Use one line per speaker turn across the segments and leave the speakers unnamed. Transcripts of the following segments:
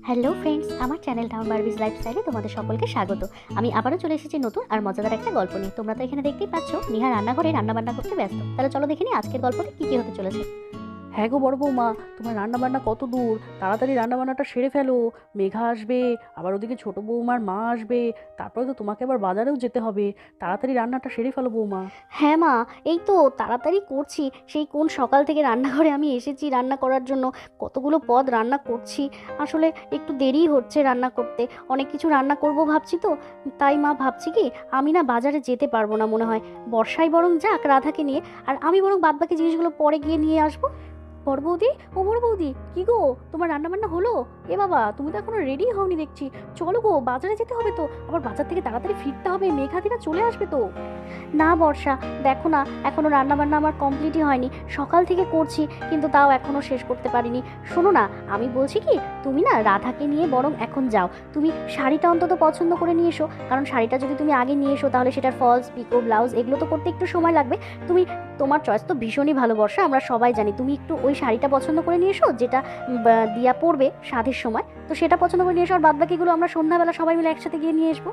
Hello friends, আমার channel town Barbies লাইফস্টাইলে তোমাদের সকলকে স্বাগত। আমি আবারও চলে এসেছি নতুন আর মজাদার একটা গল্প নিয়ে। তোমরা তো এখানে দেখতেই পাচ্ছ নিহা রান্নাঘরে রান্নাবান্না করতে ব্যস্ত। তাহলে চলো দেখে নিই আজকের গল্পতে কী কী হতে চলেছে।
হ্যাঁ গো বড় বৌমা, তোমার রান্নাবান্না কত দূর? তাড়াতাড়ি রান্নাবান্নাটা সেরে ফেলো। মেঘা আসবে, আবার ওদিকে ছোট বৌমার মা আসবে, তারপরে তো তোমাকে আবার বাজারেও যেতে হবে। তাড়াতাড়ি রান্নাটা সেরে ফেলো বৌমা।
হ্যাঁ মা, এই তো তাড়াতাড়ি করছি। সেই কোন সকাল থেকে রান্নাঘরে আমি এসেছি রান্না করার জন্য। কতগুলো পদ রান্না করছি, আসলে একটু দেরি হচ্ছে রান্না করতে। অনেক কিছু রান্না করব ভাবছি তো, তাই মা ভাবছি কি আমি না বাজারে যেতে পারবো না মনে হয়। বর্ষায় বরং যাক রাধাকে নিয়ে, আর আমি বরং বাদবাকি জিনিসগুলো পরে গিয়ে নিয়ে আসবো। বড় বৌদি, ও বড় বৌদি, কি গো তোমার রান্না বান্না হলো? এ বাবা, তুমি তো এখনো রেডি হওনি দেখছি। চলো গো, বাজারে যেতে হবে তো, আবার বাজার থেকে তাড়াতাড়ি ফিরতে হবে, মেঘাদিরা চলে আসবে তো। না বর্ষা, দেখো না এখনো রান্না বান্না আমার কমপ্লিটই হয়নি। সকাল থেকে করছি কিন্তু তাও এখনো শেষ করতে পারিনি। শোনো না, আমি বলছি কি তুমি না রাধাকে নিয়ে বরং এখন যাও। তুমি শাড়িটা অন্তত পছন্দ করে নিয়ে এসো, কারণ শাড়িটা যদি তুমি আগে নিয়ে এসো তাহলে সেটার ফলস পিকো ব্লাউজ এগুলো তো করতে একটু সময় লাগবে। তুমি, তোমার চয়েস তো ভীষণই ভালো বর্ষা, আমরা সবাই জানি। তুমি একটু ওই শাড়িটা পছন্দ করে নিয়ে এসো যেটা দিয়া পরবে সাধের সময়, তো সেটা পছন্দ করে নিয়ে এসো। আর বাদবাকিগুলো আমরা সন্ধ্যাবেলা সবাই মিলে একসাথে গিয়ে নিয়ে আসবো।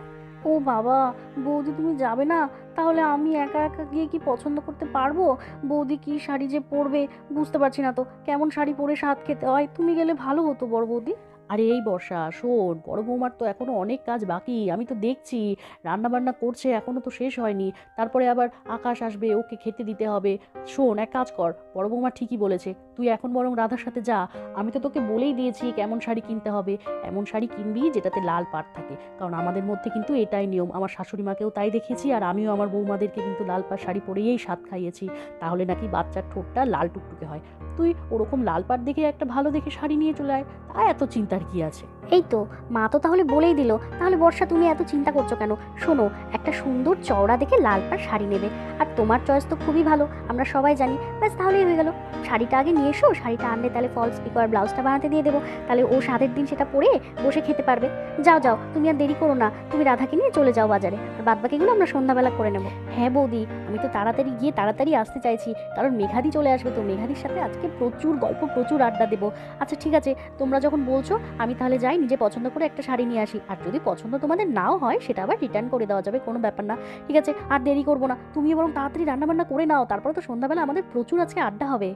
ও বাবা, বৌদি তুমি যাবে না? তাহলে আমি একা একা গিয়ে কি পছন্দ করতে পারবো? বৌদি কি শাড়ি যে পরবে বুঝতে পারছি না তো, কেমন শাড়ি পরে স্বাদ খেতে হয়। তুমি গেলে ভালো হতো বড় বৌদি। আরে এই বর্ষা, শোন, বড় বৌমার তো এখনো অনেক কাজ বাকি, আমি তো দেখছি রান্না বান্না করছে, এখনো তো শেষ হয়নি। তারপরে আবার আকাশ আসবে, ওকে খেতে দিতে হবে। শোন, এক কাজ কর, বড় বৌমা ঠিকই বলেছে, তুই এখন বরং রাধার সাথে যা। আমি তো তোকে বলেই দিয়েছি কেমন শাড়ি কিনতে হবে। এমন শাড়ি কিনবি যেটাতে লাল পাড় থাকে, কারণ আমাদের মধ্যে কিন্তু এটাই নিয়ম। আমার শাশুড়ি মাকেও তাই দেখেছি, আর আমিও আমার বৌমাদেরকে কিন্তু লাল পাড় শাড়ি পরেই স্বাদ খাইয়েছি। তাহলে নাকি বাচ্চার ঠোঁটটা লাল টুকটুকে হয়। তুই ওরকম লাল পাড় দেখে একটা ভালো দেখে শাড়ি নিয়ে চলে আয়, তা এত চিন্তার কি আছে?
এই তো, মা তো তাহলে বলেই দিল। তাহলে বর্ষা তুমি এত চিন্তা করছো কেন? শোনো, একটা সুন্দর চওড়া দেখে লাল পাড় শাড়ি নেবে। আর তোমার চয়েস তো খুবই ভালো, আমরা সবাই জানি। ব্যাস তাহলেই হয়ে গেল। শাড়িটা আগে নিয়ে এসো, শাড়িটা আনলে তাহলে ফলস পিকো আর ব্লাউজটা বানাতে দিয়ে দেবো। তাহলে ও সাদের দিন সেটা পরে বসে খেতে পারবে। যাও যাও, তুমি আর দেরি করো না, তুমি রাধাকে নিয়ে চলে যাও বাজারে, আর বাদবাকিগুলো আমরা সন্ধ্যাবেলা করে নেবো।
হ্যাঁ বৌদি, আমি তো তাড়াতাড়ি গিয়ে তাড়াতাড়ি আসতে চাইছি, কারণ মেঘাদি চলে আসবে, তো মেঘাদির সাথে আজকে প্রচুর গল্প, প্রচুর আড্ডা দেবো। আচ্ছা ঠিক আছে, তোমরা যখন বলছো আমি তাহলে যাই, নিজে পছন্দ করে একটা শাড়ি নিয়ে আসি। আর যদি পছন্দ তোমাদের নাও হয় সেটা আবার রিটার্ন করে দেওয়া যাবে, কোনো ব্যাপার না। ঠিক আছে, আর দেরি করবো না, তুমি বরং তাড়াতাড়ি রান্নাবান্না করে নাও, তারপরে তো সন্ধ্যাবেলা আমাদের প্রচুর আজকে আড্ডা হবে।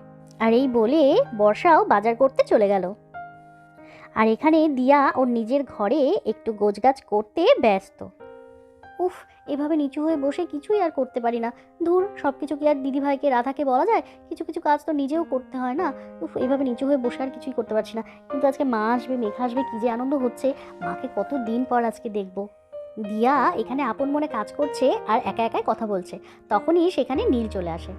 আর এই বলে বর্ষাও বাজার করতে চলে গেল। আর এখানে দিয়া ওর নিজের ঘরে একটু গোছগাছ করতে ব্যস্ত। উফ, এভাবে নিচু হয়ে বসে কিছুই আর করতে পারি না। ধুর, সব কিছু কি আর দিদিভাইকে রাধাকে বলা যায়? কিছু কিছু কাজ তো নিজেও করতে হয় না। উফ, এভাবে নিচু হয়ে বসে আর কিছুই করতে পারছি না। কিন্তু আজকে মা আসবে, মেঘা আসবে, কি যে আনন্দ হচ্ছে। মাকে কত দিন পর আজকে দেখবো। দিয়া এখানে আপন মনে কাজ করছে আর একা একাই কথা বলছে। তখনই সেখানে নীল চলে আসে।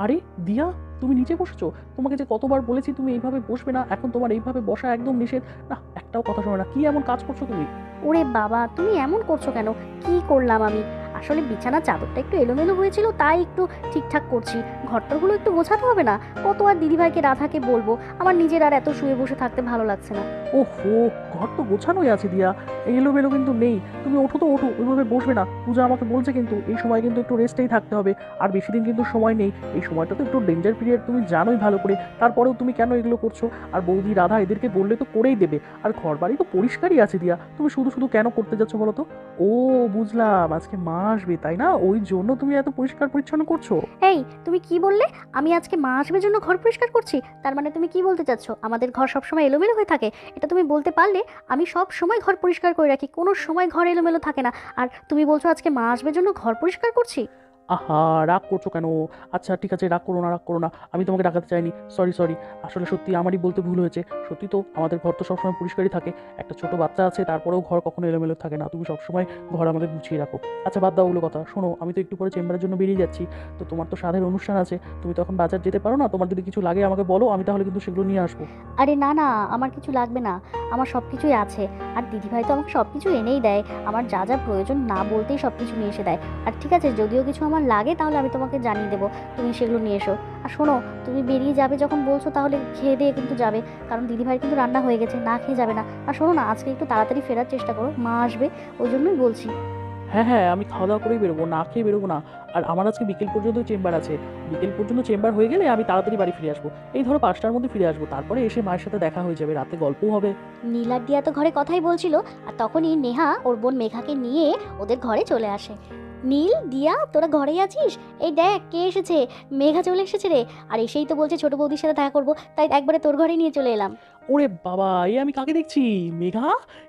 আরে দিয়া, তুমি নিচে বসেছো? তোমাকে যে কতবার বলেছি তুমি এইভাবে বসবে না, এখন তোমার এইভাবে বসা একদম নিষেধ। না, একটাও কথা শোনো না, কি এমন কাজ করছো তুমি?
ওরে বাবা, তুমি এমন করছো কেন? কি করলাম আমি? আসলে বিছানার চাদরটা একটু এলোমেলো হয়েছিল, তাই একটু ঠিকঠাক করছি। ঘরটরগুলো একটু গোছাতে হবে না? কত আর দিদিভাইকে রাধাকে বলবো? আমার নিজের আর এত শুয়ে বসে থাকতে ভালো লাগছে না।
ওহো, ঘর তো গোছানোই আছে দিয়া, এলোমেলো কিন্তু নেই। তুমি ওঠো তো, ওঠো, ওইভাবে বসবে না। পূজা আমাকে বলছে কিন্তু এই সময় কিন্তু একটু রেস্টেই থাকতে হবে, আর বেশি দিন কিন্তু সময় নেই। এই সময়টা তো একটু ডেঞ্জার পিরিয়ড, তুমি জানোই ভালো করে। তারপরেও তুমি কেন এগুলো করছো? আর বৌদি রাধা এদেরকে বললে তো করেই দেবে, আর ঘর বাড়ি তো পরিষ্কারই আছে দিয়া, তুমি শুধু শুধু কেন করতে যাচ্ছ বলো তো? ও, বুঝলাম, আজকে মা আসবে তাই না, ওই জন্য তুমি এত পরিষ্কার পরিচ্ছন্ন করছো।
এই, তুমি কি বললে? আমি আজকে মা আসবে জন্য ঘর পরিষ্কার করছি? তার মানে তুমি কি বলতে চাচ্ছ আমাদের ঘর সবসময় এলোমেলো হয়ে থাকে? এটা তুমি বলতে পারলে? আমি সব সময় ঘর পরিষ্কার করে রাখি, কোনো সময় ঘর এলোমেলো থাকে না। আর তুমি বলছো আজকে মা আসবে জন্য ঘর পরিষ্কার করছি?
আহা, রাগ করছো কেন? আচ্ছা ঠিক আছে, রাগ করো না, রাগ করো না, আমি তোমাকে ডাকাতে চাইনি, সরি সরি। আসলে সত্যি আমারই বলতে ভুল হয়েছে। সত্যি তো আমাদের ঘর তো সবসময় পরিষ্কারই থাকে। একটা ছোট বাচ্চা আছে, তারপরেও ঘর কখনো এলোমেলো থাকে না। তুমি সবসময় ঘর আমাদের গুছিয়ে রাখো। আচ্ছা বাদ দাও ওগুলো কথা, শোনো, আমি তো একটু পরে চেম্বারের জন্য বেরিয়ে যাচ্ছি। তো তোমার তো সাধের অনুষ্ঠান আছে, তুমি তখন বাজার যেতে পারো না? তোমার যদি কিছু লাগে আমাকে বলো, আমি তাহলে কিন্তু সেগুলো নিয়ে আসবো।
আরে না না, আমার কিছু লাগবে না। আমার সব কিছুই আছে। আর দিদিভাই তো আমাকে সব কিছু এনেই দেয়। আমার যা যা প্রয়োজন না বলতেই সব কিছু নিয়ে এসে দেয়। আর ঠিক আছে, যদিও কিছু আমার লাগে তাহলে আমি তোমাকে জানিয়ে দেবো, তুমি সেগুলো নিয়ে এসো। আর শোনো, তুমি বেরিয়ে যাবে যখন বলছো তাহলে খেয়ে দিয়ে কিন্তু যাবে, কারণ দিদিভাই কিন্তু রান্না হয়ে গেছে, না খেয়ে যাবে না। আর শোনো না, আজকে একটু তাড়াতাড়ি ফেরার চেষ্টা করো, মা আসবে, ওই জন্যই বলছি।
হ্যাঁ হ্যাঁ, আমি খাওয়া দাওয়া করেই বেরোবো, না খেয়ে বেরোবো না। আর আমার আজকে বিকেল পর্যন্ত চেম্বার আছে। বিকেল পর্যন্ত চেম্বার হয়ে গেলে আমি তাড়াতাড়ি বাড়ি ফিরে আসবো। এই ধরো 5টার মধ্যে ফিরে আসবো, তারপরে এসে মায়ের সাথে দেখা হয়ে যাবে, রাতে গল্পও হবে।
নীলার দিয়া তো ঘরে কথাই বলছিল, আর তখনই নেহা ওর বোন মেঘাকে নিয়ে ওদের ঘরে চলে আসে। নীল, দিয়া, তোরা ঘরেই আছিস? এই দেখ কে এসেছে, মেঘা চলে এসেছে রে। আর এসেই তো বলছে ছোট বৌদির সাথে দেখা করবো, তাই একবারে তোর ঘরে নিয়ে চলে এলাম।
ওরে বাবা, এ আমি কাকে দেখছি? মেঘা,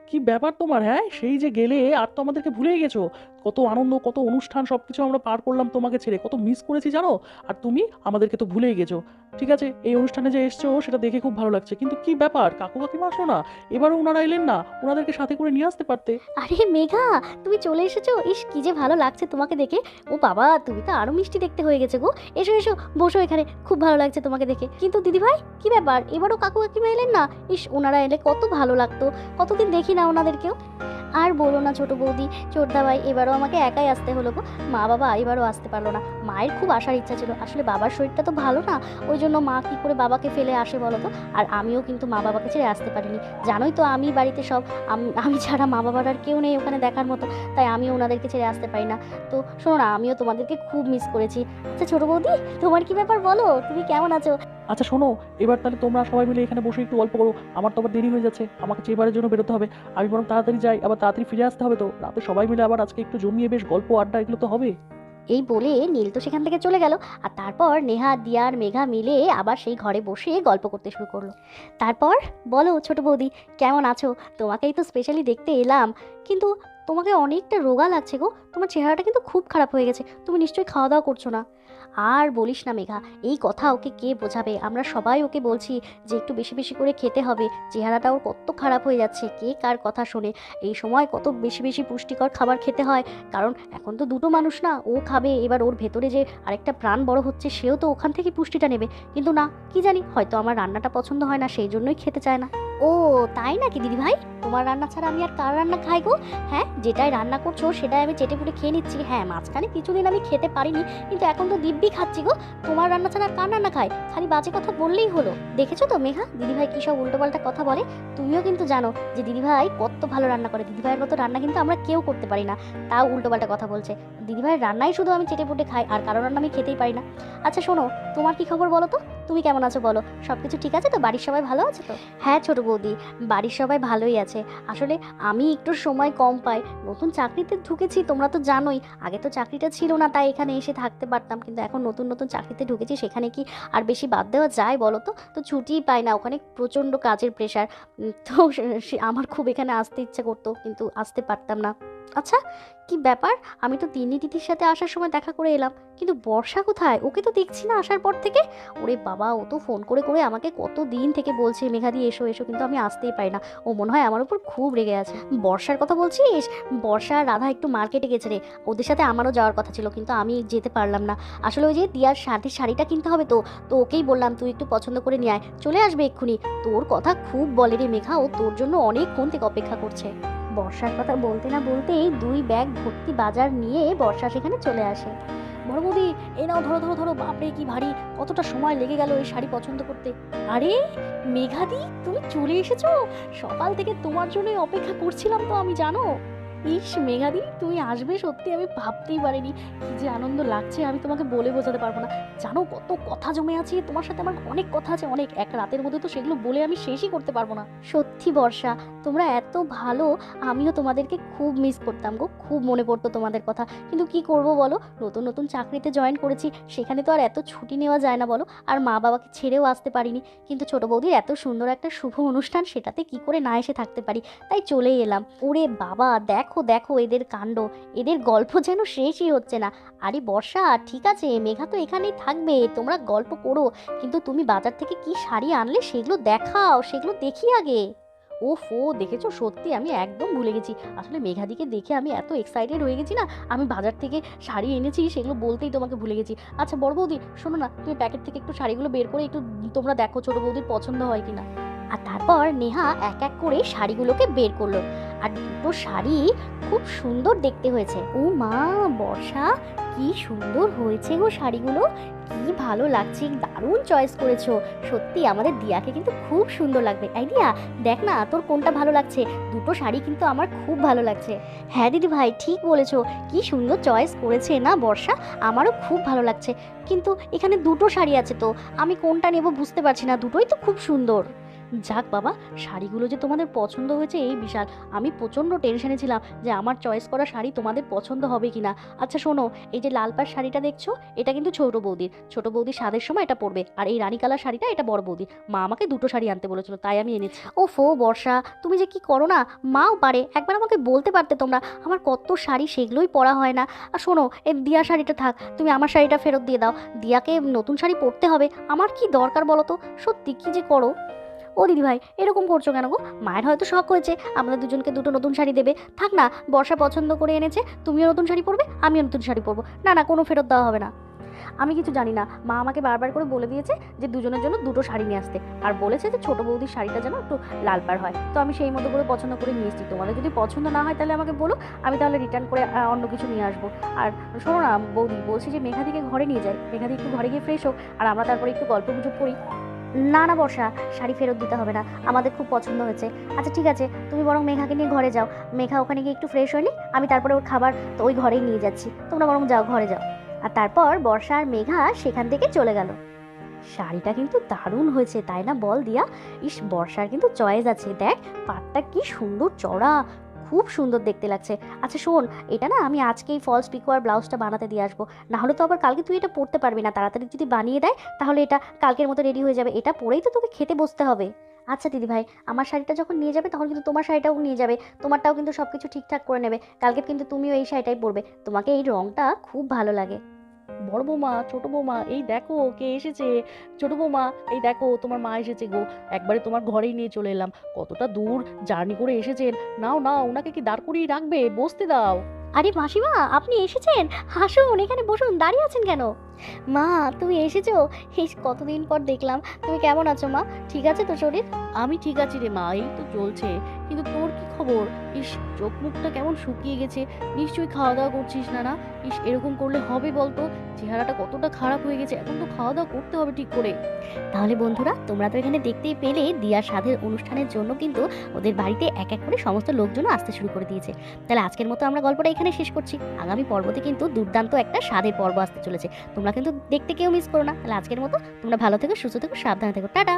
কি ব্যাপার তোমার? হ্যাঁ, সেই যে গেলে আর তো আমাদেরকে ভুলেই গেছো। কত আনন্দ, কত অনুষ্ঠান, সবকিছু আমরা পার করলাম তোমাকে ছেড়ে, কত মিস করেছি জানো। আর তুমি আমাদেরকে তো ভুলেই গেছো। ঠিক আছে, এই অনুষ্ঠানে যে এসছো সেটা দেখে খুব ভালো লাগছে, কিন্তু কি ব্যাপার, কাকু কাকিমা আসলো না? এবারও ওনারা এলেন না? ওনাদেরকে সাথে করে নিয়ে আসতে পারতে।
আরে মেঘা, তুমি চলে এসেছো, ইস কি যে ভালো লাগছে তোমাকে দেখে। ও বাবা, তুমি তো আরো মিষ্টি দেখতে হয়ে গেছে গো। এসো এসো, বসো এখানে, খুব ভালো লাগছে তোমাকে দেখে। কিন্তু দিদিভাই, কি ব্যাপার, এবারও কাকু কাকিমা এলেন না? ইস, ওনারা এলে কত ভালো লাগতো, কতদিন দেখি না ওনাদেরকেও। আর বলো না ছোট বৌদি, ছোটদা ভাই, এবারও আমাকে একাই আসতে হলো গো। মা বাবা এবারও আসতে পারলো না। মায়ের খুব আসার ইচ্ছা ছিল, আসলে বাবার শরীরটা তো ভালো না, ওই জন্য মা কি করে বাবাকে ফেলে আসে বলো তো। আর আমিও কিন্তু মা বাবাকে ছেড়ে আসতে পারিনি, জানোই তো আমি বাড়িতে সব, আমি ছাড়া মা বাবার আর কেউ নেই ওখানে দেখার মতো, তাই আমিও ওনাদেরকে ছেড়ে আসতে পারি না। তো শোনো না, আমিও তোমাদেরকে খুব মিস করেছি। আচ্ছা ছোট বৌদি, তোমার কি ব্যাপার বলো, তুমি কেমন আছো?
আচ্ছা শোনো, এবার তাহলে তোমরা সবাই মিলে এখানে বসে একটু গল্প করো। আমার তো আবার দেরি হয়ে যাচ্ছে, আমাকে চেম্বারের জন্য বেরোতে হবে। আমি বরং তাড়াতাড়ি যাই, আবার তাড়াতাড়ি ফিরে আসতে হবে। তো রাতে সবাই মিলে আবার আজকে একটু জমিয়ে বেশ গল্প আড্ডা এগুলো তো হবে।
এই বলে নীল তো সেখান থেকে চলে গেল, আর তারপর নেহা, দিয়া আর মেঘা মিলে আবার সেই ঘরে বসে গল্প করতে শুরু করলো। তারপর বলো ছোট বৌদি, কেমন আছো? তোমাকেই তো স্পেশালি দেখতে এলাম, কিন্তু তোমাকে অনেকটা রোগা লাগছে গো, তোমার চেহারাটা কিন্তু খুব খারাপ হয়ে গেছে, তুমি নিশ্চয়ই খাওয়া দাওয়া করছো না। আর বলিস না মেঘা, এই কথা ওকে কে বোঝাবে, আমরা সবাই ওকে বলছি যে একটু বেশি বেশি করে খেতে হবে, চেহারাটা ওর কত খারাপ হয়ে যাচ্ছে, কে কার কথা শোনে। এই সময় কত বেশি বেশি পুষ্টিকর খাবার খেতে হয়, কারণ এখন তো দুটো মানুষ না, ও খাবে, এবার ওর ভেতরে যে আরেকটা প্রাণ বড় হচ্ছে, সেও তো ওখান থেকে পুষ্টিটা নেবে। কিন্তু না, কি জানি, হয়তো আমার রান্নাটা পছন্দ হয় না, সেই জন্যই খেতে চায় না। ও তাই নাকি দিদি ভাই, তোমার রান্না ছাড়া আমি আর কার রান্না খাই গো? হ্যাঁ, যেটাই রান্না করছো সেটাই আমি চেটেপুটে খেয়ে নিচ্ছি। হ্যাঁ, মাঝখানে কিছুদিন আমি খেতে পারিনি, কিন্তু এখন তো দিব্যি খাচ্ছি গো। তোমার রান্না ছাড়া আর কার রান্না খাই? খালি বাজে কথা বললেই হলো। দেখেছো তো মেঘা, দিদিভাই কী সব উল্টোপাল্টা কথা বলে। তুমিও কিন্তু জানো যে দিদিভাই কত ভালো রান্না করে, দিদিভাইয়ের মতো রান্না কিন্তু আমরা কেউ করতে পারি না, তাও উল্টোপাল্টা কথা বলছে। দিদিভাইয়ের রান্নাই শুধু আমি চেটেপুটে খাই, আর কারো রান্না আমি খেতেই পারি না। আচ্ছা শোনো, তোমার কি খবর বলো তো, তুমি কেমন আছো বলো? সব কিছু ঠিক আছে তো? বাড়ির সবাই ভালো আছে তো? হ্যাঁ ছোট বৌদি, বাড়ির সবাই ভালোই আছে। আসলে আমি একটু সময় কম পাই, নতুন চাকরিতে ঢুকেছি, তোমরা তো জানোই। আগে তো চাকরিটা ছিল না, তাই এখানে এসে থাকতে পারতাম, কিন্তু এখন নতুন নতুন চাকরিতে ঢুকেছি, সেখানে কি আর বেশি বাদ দেওয়া যায় বলো তো? তো ছুটিই পাই না, ওখানে প্রচণ্ড কাজের প্রেশার। তো আমার খুব এখানে আসতে ইচ্ছে করতো, কিন্তু আসতে পারতাম না। আচ্ছা, কি ব্যাপার, আমি তো তিন্নি দিদির সাথে আসার সময় দেখা করে এলাম, কিন্তু বর্ষা কোথায়? ওকে তো দেখছি না আসার পর থেকে। ওরে বাবা, ও তো ফোন করে করে আমাকে কত দিন থেকে বলছে মেঘাদি এসো এসো, কিন্তু আমি আসতেই পারি না। ও মনে হয় আমার উপর খুব রেগে আছে। বর্ষার কথা বলছিস? বর্ষা আর রাধা একটু মার্কেটে গেছে রে, ওদের সাথে আমারও যাওয়ার কথা ছিল, কিন্তু আমি যেতে পারলাম না। আসলে ওই যে দিয়ার সাথে শাড়িটা কিনতে হবে, তো তো ওকেই বললাম তুই একটু পছন্দ করে নিয়ে আয়, চলে আসবে এক্ষুনি। তোর কথা খুব বলে রে মেঘা, ও তোর জন্য অনেকক্ষণ থেকে অপেক্ষা করছে। বর্ষার কথা বলতে না বলতেই 2 ব্যাগ ভর্তি বাজার নিয়ে বর্ষা সেখানে চলে আসে। বড় বৌদি, এই নাও, ধরো ধরো ধরো, বাপরে কি ভারী, কতটা সময় লেগে গেল এই শাড়ি পছন্দ করতে। আরে মেঘাদি, তুমি চলে এসেছো? সকাল থেকে তোমার জন্যই অপেক্ষা করছিলাম তো আমি, জানো। ইস মেঘাদি, তুমি আসবে সত্যি আমি ভাবতেই পারিনি, কি যে আনন্দ লাগছে আমি তোমাকে বলে বোঝাতে পারবো না। জানো কত কথা জমে আছে তোমার সাথে, আমার অনেক কথা আছে, অনেক, এক রাতের মধ্যে তো সেগুলো বলে আমি শেষই করতে পারবো না। সত্যি বর্ষা, তোমরা এত ভালো, আমিও তোমাদেরকে খুব মিস করতাম গো, খুব মনে পড়তো তোমাদের কথা, কিন্তু কি করব বলো, নতুন নতুন চাকরিতে জয়েন করেছি, সেখানে তো আর এত ছুটি নেওয়া যায় না বলো, আর মা বাবাকে ছেড়েও আসতে পারিনি। কিন্তু ছোট বৌদির এত সুন্দর একটা শুভ অনুষ্ঠান, সেটাতে কি করে না এসে থাকতে পারি, তাই চলেই এলাম। ওরে বাবা, দেখো দেখো এদের কাণ্ড, এদের গল্প যেন শেষই হচ্ছে না। আরে বর্ষা, ঠিক আছে, মেঘা তো এখানেই থাকবে, তোমরা গল্প করো, কিন্তু তুমি বাজার থেকে কি শাড়ি আনলে সেগুলো দেখাও, সেগুলো দেখি আগে। ওফো, দেখেছো, সত্যি আমি একদম ভুলে গেছি, আসলে মেঘাদিকে দেখে আমি এত এক্সাইটেড হয়ে গেছি না, আমি বাজার থেকে শাড়ি এনেছি সেগুলো বলতেই তোমাকে ভুলে গেছি। আচ্ছা বড় বৌদি, শোনো না, তুমি প্যাকেট থেকে একটু শাড়িগুলো বের করে একটু তোমরা দেখো ছোট বৌদির পছন্দ হয় কিনা। আর তারপর নেহা এক এক করে শাড়িগুলোকে বের করলো। আর দুটো শাড়ি খুব সুন্দর দেখতে হয়েছে। ও মা, বর্ষা কি সুন্দর হয়েছে গো শাড়িগুলো, কি ভালো লাগছে, দারুণ চয়েস করেছো। সত্যি আমাদের দিয়াকে কিন্তু খুব সুন্দর লাগবে। এই দিয়া, দেখ না তোর কোনটা ভালো লাগছে। দুটো শাড়ি কিন্তু আমার খুব ভালো লাগছে। হ্যাঁ দিদি ভাই, ঠিক বলেছো, কি সুন্দর চয়েস করেছে না বর্ষা, আমারও খুব ভালো লাগছে। কিন্তু এখানে দুটো শাড়ি আছে তো আমি কোনটা নেব বুঝতে পারছি না, দুটোই তো খুব সুন্দর। যাক বাবা, শাড়িগুলো যে তোমাদের পছন্দ হয়েছে এই বিশাল। আমি প্রচণ্ড টেনশনে ছিলাম যে আমার চয়েস করা শাড়ি তোমাদের পছন্দ হবে কি না। আচ্ছা শোনো, এই যে লাল পাড় শাড়িটা দেখছো, এটা কিন্তু ছোট বৌদির স্বাদের সময় এটা পরবে। আর এই রানী কালার শাড়িটা এটা বড় বৌদির। মা আমাকে দুটো শাড়ি আনতে বলেছিল, তাই আমি এনেছি। ও ফো বর্ষা, তুমি যে কি করো না, মাও পারে, একবার আমাকে বলতে পারতে তোমরা। আমার কত শাড়ি সেগুলোই পরা হয় না। আর শোনো, এই দিয়া শাড়িটা থাক, তুমি আমার শাড়িটা ফেরত দিয়ে দাও। দিয়াকে নতুন শাড়ি পরতে হবে, আমার কি দরকার বলো তো, সত্যি কি যে করো। ও দিদি ভাই, এরকম করছো কেন গো? মায়ের হয়তো শখ হয়েছে আমাদের দুজনকে দুটো নতুন শাড়ি দেবে। থাক না, বর্ষা পছন্দ করে এনেছে, তুমিও নতুন শাড়ি পরবে, আমিও নতুন শাড়ি পরবো। না না, কোনো ফেরত দেওয়া হবে না। আমি কিছু জানি না, মা আমাকে বারবার করে বলে দিয়েছে যে দুজনের জন্য দুটো শাড়ি নিয়ে আসতে, আর বলেছে যে ছোট বৌদির শাড়িটা যেন একটু লাল পাড় হয়। তো আমি সেই মতো করে পছন্দ করে নিয়ে এসেছি। তোমাদের যদি পছন্দ না হয় তাহলে আমাকে বলো, আমি তাহলে রিটার্ন করে অন্য কিছু নিয়ে আসবো। আর শোনো না বৌদি, বলছি যে মেঘাদিকে ঘরে নিয়ে যাই, মেঘাদি একটু ঘরে গিয়ে ফ্রেশ হোক, আর আমরা তারপরে একটু গল্প গুজব করি। না না বর্ষা, শাড়ি ফেরত দিতে হবে না, আমাদের খুব পছন্দ হয়েছে। আচ্ছা ঠিক আছে, তুমি বরং মেঘাকে নিয়ে ঘরে যাও, মেঘা ওখানে গিয়ে একটু ফ্রেশ হয়নি, আমি তারপরে ওর খাবার তো ওই ঘরেই নিয়ে যাচ্ছি, তোমরা বরং যাও, ঘরে যাও। আর তারপর বর্ষা আর মেঘা সেখান থেকে চলে গেল। শাড়িটা কিন্তু দারুণ হয়েছে, তাই না বল দিয়া? ইস, বর্ষার কিন্তু চয়েস আছে, দেখ পাটটা কি সুন্দর চড়া, খুব সুন্দর দেখতে লাগছে। আচ্ছা শোন, এটা না আমি আজকেই ফলস পিকো আর ব্লাউজটা বানাতে দিয়ে আসবো, না হলে তো আবার কালকে তুই এটা পরতে পারবি না। তাড়াতাড়ি যদি বানিয়ে দেয় তাহলে এটা কালকের মতো রেডি হয়ে যাবে, এটা পরেই তো তোকে খেতে বসতে হবে। আচ্ছা দিদি ভাই, আমার শাড়িটা যখন নিয়ে যাবে তখন কিন্তু তোমার শাড়িটাও নিয়ে যাবে, তোমারটাও কিন্তু সব কিছু ঠিকঠাক করে নেবে। কালকে কিন্তু তুমিও এই শাড়িটাই পরবে, তোমাকে এই রঙটা খুব ভালো লাগে।
বড় বৌমা, ছোট বৌমা, এই দেখো কে এসেছে। ছোট বৌমা, এই দেখো তোমার মা এসেছে গো, একবারে তোমার ঘরেই নিয়ে চলে এলাম। কতটা দূর জার্নি করে এসেছেন, নাও নাও, ওনাকে কি দাঁড় করিয়ে রাখবে, বসতে দাও।
আরে মাসিমা, আপনি এসেছেন, আসুন এখানে বসুন, দাঁড়িয়ে আছেন কেন? মা, তুমি এসেছো, এই কতদিন পর দেখলাম। তুমি কেমন আছো মা, ঠিক আছে তো শরীর?
আমি ঠিক আছি রে মা, এই তো চলছে। কিন্তু তোর কি খবর? ইস, চোখ মুখটা কেমন শুকিয়ে গেছে, নিশ্চয়ই খাওয়া দাওয়া করছিস না না? ইস, এরকম করলে হবে বলতো? চেহারাটা কতটা খারাপ হয়ে গেছে, এখন তো খাওয়া দাওয়া করতে হবে ঠিক করে।
তাহলে বন্ধুরা, তোমরা তো এখানে দেখতেই পেলে দিয়ার সাধের অনুষ্ঠানের জন্য কিন্তু ওদের বাড়িতে এক এক করে সমস্ত লোকজন আসতে শুরু করে দিয়েছে। তাহলে আজকের মতো আমরা গল্পটা এখানে শেষ করছি। আগামী পর্বতে কিন্তু দুর্দান্ত একটা স্বাদের পর্ব আসতে চলেছে, তোমরা কিন্তু দেখতে কেউ মিস করো না। তাহলে আজকের মতো তোমরা ভালো থেকো, সুস্থ থেকো, সাবধানে থেকো, টাটা।